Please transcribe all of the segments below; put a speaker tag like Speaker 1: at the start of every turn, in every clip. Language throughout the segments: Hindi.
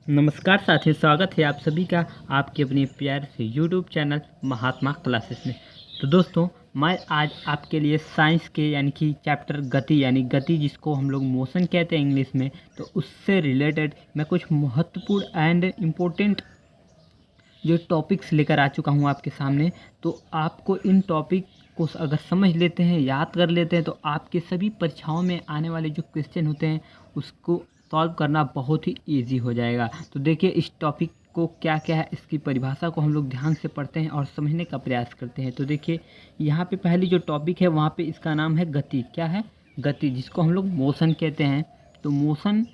Speaker 1: नमस्कार साथियों, स्वागत है आप सभी का आपके अपने प्यार से यूट्यूब चैनल महात्मा क्लासेस में। तो दोस्तों, मैं आज आपके लिए साइंस के यानी कि चैप्टर गति यानी गति जिसको हम लोग मोशन कहते हैं इंग्लिश में, तो उससे रिलेटेड मैं कुछ महत्वपूर्ण एंड इम्पोर्टेंट जो टॉपिक्स लेकर आ चुका हूँ आपके सामने। तो आपको इन टॉपिक को अगर समझ लेते हैं, याद कर लेते हैं, तो आपके सभी परीक्षाओं में आने वाले जो क्वेश्चन होते हैं उसको सॉल्व करना बहुत ही ईजी हो जाएगा। तो देखिए, इस टॉपिक को क्या क्या है, इसकी परिभाषा को हम लोग ध्यान से पढ़ते हैं और समझने का प्रयास करते हैं। तो देखिए, यहाँ पे पहली जो टॉपिक है वहाँ पे इसका नाम है गति। क्या है? गति, जिसको हम लोग मोशन कहते हैं। तो मोशन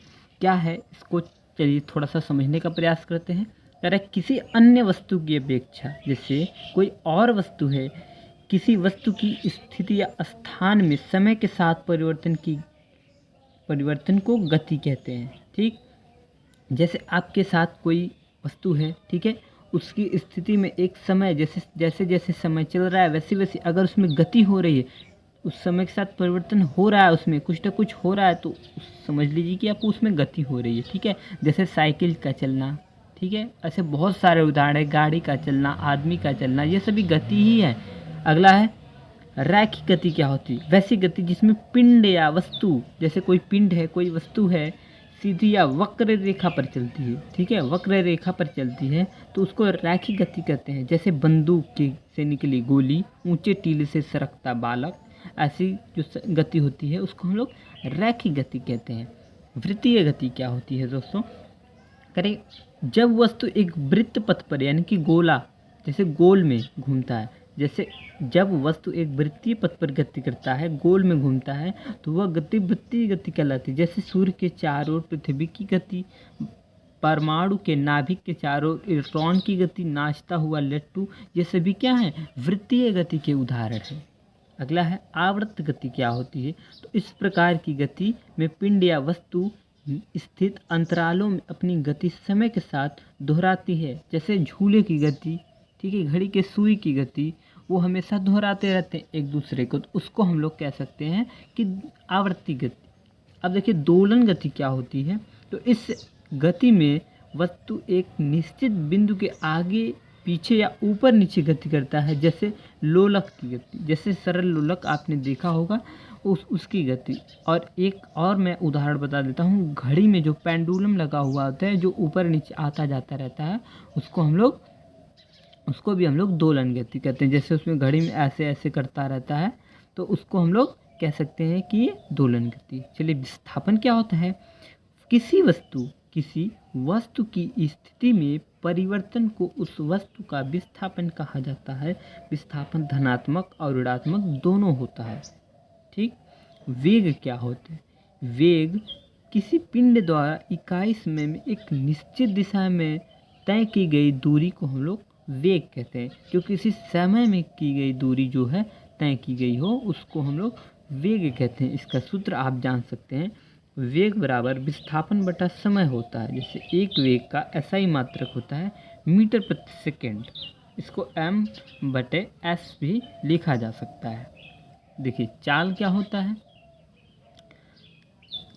Speaker 1: क्या है, इसको चलिए थोड़ा सा समझने का प्रयास करते हैं। कह रहा है किसी अन्य वस्तु की अपेक्षा, जैसे कोई और वस्तु है, किसी वस्तु की स्थिति या स्थान में समय के साथ परिवर्तन को गति कहते हैं। ठीक, जैसे आपके साथ कोई वस्तु है, ठीक है, उसकी स्थिति में एक समय जैसे जैसे समय चल रहा है वैसे वैसे अगर उसमें गति हो रही है, उस समय के साथ परिवर्तन हो रहा है, उसमें कुछ ना कुछ हो रहा है, तो समझ लीजिए कि आपको उसमें गति हो रही है। ठीक है, जैसे साइकिल का चलना, ठीक है, ऐसे बहुत सारे उदाहरण है, गाड़ी का चलना, आदमी का चलना, ये सभी गति ही है। अगला है रैखिक गति। क्या होती है? वैसी गति जिसमें पिंड या वस्तु, जैसे कोई पिंड है, कोई वस्तु है, सीधी या वक्र रेखा पर चलती है। ठीक है, वक्र रेखा पर चलती है तो उसको रैखिक गति कहते हैं। जैसे बंदूक से निकली गोली, ऊंचे टीले से सरकता बालक, ऐसी जो गति होती है उसको हम लोग रैखिक गति कहते हैं। वृत्तीय गति क्या होती है दोस्तों? करें, जब वस्तु एक वृत्त पथ पर यानी कि गोला जैसे गोल में घूमता है, जैसे जब वस्तु एक वृत्तीय पथ पर गति करता है, गोल में घूमता है, तो वह गति वृत्तीय गति कहलाती है। जैसे सूर्य के चारों ओर पृथ्वी की गति, परमाणु के नाभिक के चारों ओर इलेक्ट्रॉन की गति, नाचता हुआ लट्टू, ये सभी क्या है? वृत्तीय गति के उदाहरण है। अगला है आवर्त गति। क्या होती है? तो इस प्रकार की गति में पिंड या वस्तु स्थित अंतरालों में अपनी गति समय के साथ दोहराती है। जैसे झूले की गति, ठीक है, घड़ी के सुई की गति, वो हमेशा दोहराते रहते हैं एक दूसरे को, तो उसको हम लोग कह सकते हैं कि आवर्ती गति। अब देखिए दोलन गति क्या होती है? तो इस गति में वस्तु एक निश्चित बिंदु के आगे पीछे या ऊपर नीचे गति करता है। जैसे लोलक की गति, जैसे सरल लोलक आपने देखा होगा, उसकी गति। और एक और मैं उदाहरण बता देता हूँ, घड़ी में जो पेंडुलम लगा हुआ होता है, जो ऊपर नीचे आता जाता रहता है, उसको भी हम लोग दोलन गति कहते हैं। जैसे उसमें घड़ी में ऐसे ऐसे करता रहता है, तो उसको हम लोग कह सकते हैं कि ये दोलन गति। चलिए, विस्थापन क्या होता है? किसी वस्तु की स्थिति में परिवर्तन को उस वस्तु का विस्थापन कहा जाता है। विस्थापन धनात्मक और ऋणात्मक दोनों होता है। ठीक, वेग क्या होते हैं? वेग किसी पिंड द्वारा इकाई समय में एक निश्चित दिशा में तय की गई दूरी को हम लोग वेग कहते हैं। जो किसी समय में की गई दूरी जो है तय की गई हो, उसको हम लोग वेग कहते हैं। इसका सूत्र आप जान सकते हैं, वेग बराबर विस्थापन बटा समय होता है। जैसे एक वेग का SI मात्रक होता है मीटर प्रति सेकेंड, इसको m/s भी लिखा जा सकता है। देखिए चाल क्या होता है?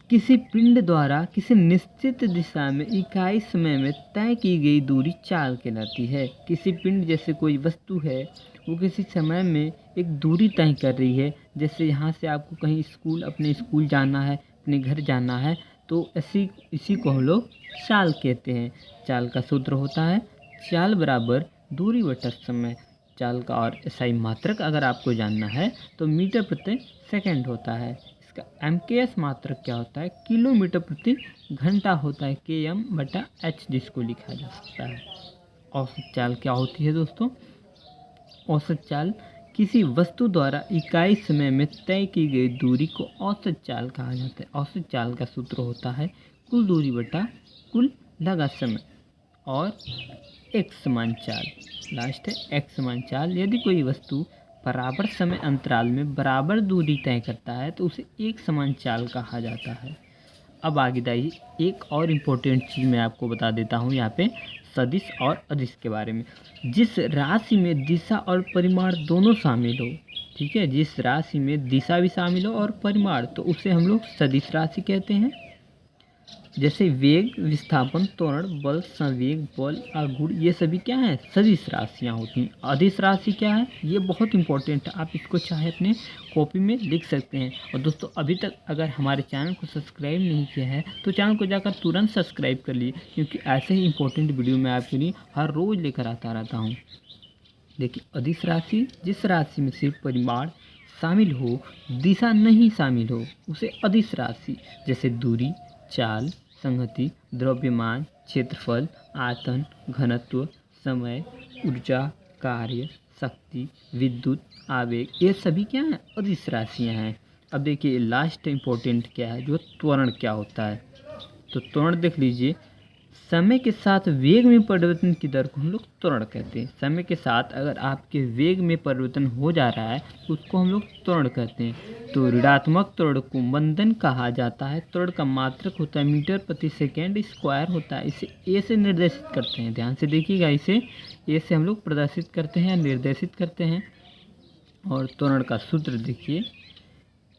Speaker 1: किसी पिंड द्वारा किसी निश्चित दिशा में इकाई समय में तय की गई दूरी चाल कहलाती है। किसी पिंड जैसे कोई वस्तु है, वो किसी समय में एक दूरी तय कर रही है। जैसे यहाँ से आपको कहीं अपने स्कूल जाना है, अपने घर जाना है, तो इसी को हम लोग चाल कहते हैं। चाल का सूत्र होता है चाल बराबर दूरी बटा समय। चाल का और SI मात्रक अगर आपको जानना है तो मीटर प्रति सेकंड होता है। इसका MKS मात्रक क्या होता है? किलोमीटर प्रति घंटा होता है, km/h जिसको लिखा जा सकता है। औसत चाल क्या होती है दोस्तों? औसत चाल किसी वस्तु द्वारा इकाई समय में तय की गई दूरी को औसत चाल कहा जाता है। औसत चाल का सूत्र होता है कुल दूरी बटा कुल लगा समय और एक समान चाल। लास्ट है एक समान चाल। यदि कोई वस्तु बराबर समय अंतराल में बराबर दूरी तय करता है तो उसे एक समान चाल कहा जाता है। अब आगे दाइए, एक और इम्पोर्टेंट चीज़ मैं आपको बता देता हूँ यहाँ पे, सदिश और अदिश के बारे में। जिस राशि में दिशा और परिमाण दोनों शामिल हो, ठीक है, जिस राशि में दिशा भी शामिल हो और परिमाण, तो उसे हम लोग सदिश राशि कहते हैं। जैसे वेग, विस्थापन, त्वरण, बल, संवेग, बल और गुण, ये सभी क्या है, सदिश राशियाँ होती हैं। अदिश राशि क्या है, ये बहुत इंपॉर्टेंट है, आप इसको चाहे अपने कॉपी में लिख सकते हैं। और दोस्तों अभी तक अगर हमारे चैनल को सब्सक्राइब नहीं किया है तो चैनल को जाकर तुरंत सब्सक्राइब कर लिए, क्योंकि ऐसे ही इंपॉर्टेंट वीडियो मैं आपके लिए हर रोज़ लेकर आता रहता हूँ। देखिए अदिश राशि, जिस राशि में सिर्फ परिमाण शामिल हो, दिशा नहीं शामिल हो, उसे अदिश राशि। जैसे दूरी, चाल, संहति, द्रव्यमान, क्षेत्रफल, आयतन, घनत्व, समय, ऊर्जा, कार्य, शक्ति, विद्युत, आवेग, ये सभी क्या हैं, अदिश राशियाँ हैं। अब देखिए लास्ट इम्पोर्टेंट क्या है, जो त्वरण क्या होता है। तो त्वरण देख लीजिए, समय के साथ वेग में परिवर्तन की दर को हम लोग त्वरण कहते हैं। समय के साथ अगर आपके वेग में परिवर्तन हो जा रहा है तो उसको हम लोग त्वरण कहते हैं। तो ऋणात्मक त्वरण को मंदन कहा जाता है। त्वरण का मात्रक होता है मीटर प्रति सेकेंड स्क्वायर होता है। इसे ए से निर्देशित करते हैं, ध्यान से देखिएगा, इसे ए से हम लोग प्रदर्शित करते हैं, निर्देशित करते हैं। और त्वरण का सूत्र देखिए,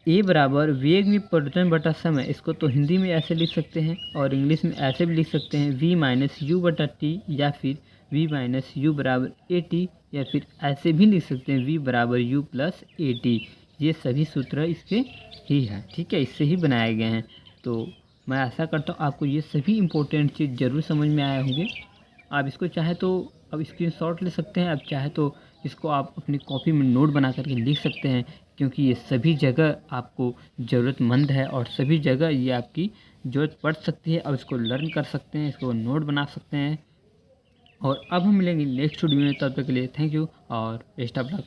Speaker 1: ए बराबर वेग में परिवर्तन बटा समय। इसको तो हिंदी में ऐसे लिख सकते हैं और इंग्लिश में ऐसे भी लिख सकते हैं, v माइनस यू बटा टी, या फिर v माइनस यू बराबर ए टी, या फिर ऐसे भी लिख सकते हैं v बराबर यू प्लस ए टी। ये सभी सूत्र इसके ही हैं, ठीक है, इससे ही बनाए गए हैं। तो मैं आशा करता हूँ आपको ये सभी इम्पोर्टेंट चीज़ ज़रूर समझ में आए होंगे। आप इसको चाहे तो अब स्क्रीनशॉट ले सकते हैं, अब चाहे तो इसको आप अपनी कॉपी में नोट बना करके लिख सकते हैं, क्योंकि ये सभी जगह आपको ज़रूरतमंद है और सभी जगह ये आपकी ज़रूरत पड़ सकती है। अब इसको लर्न कर सकते हैं, इसको नोट बना सकते हैं। और अब हम मिलेंगे नेक्स्ट वीडियो में, तब तक के लिए थैंक यू और बेस्ट ऑफ लक।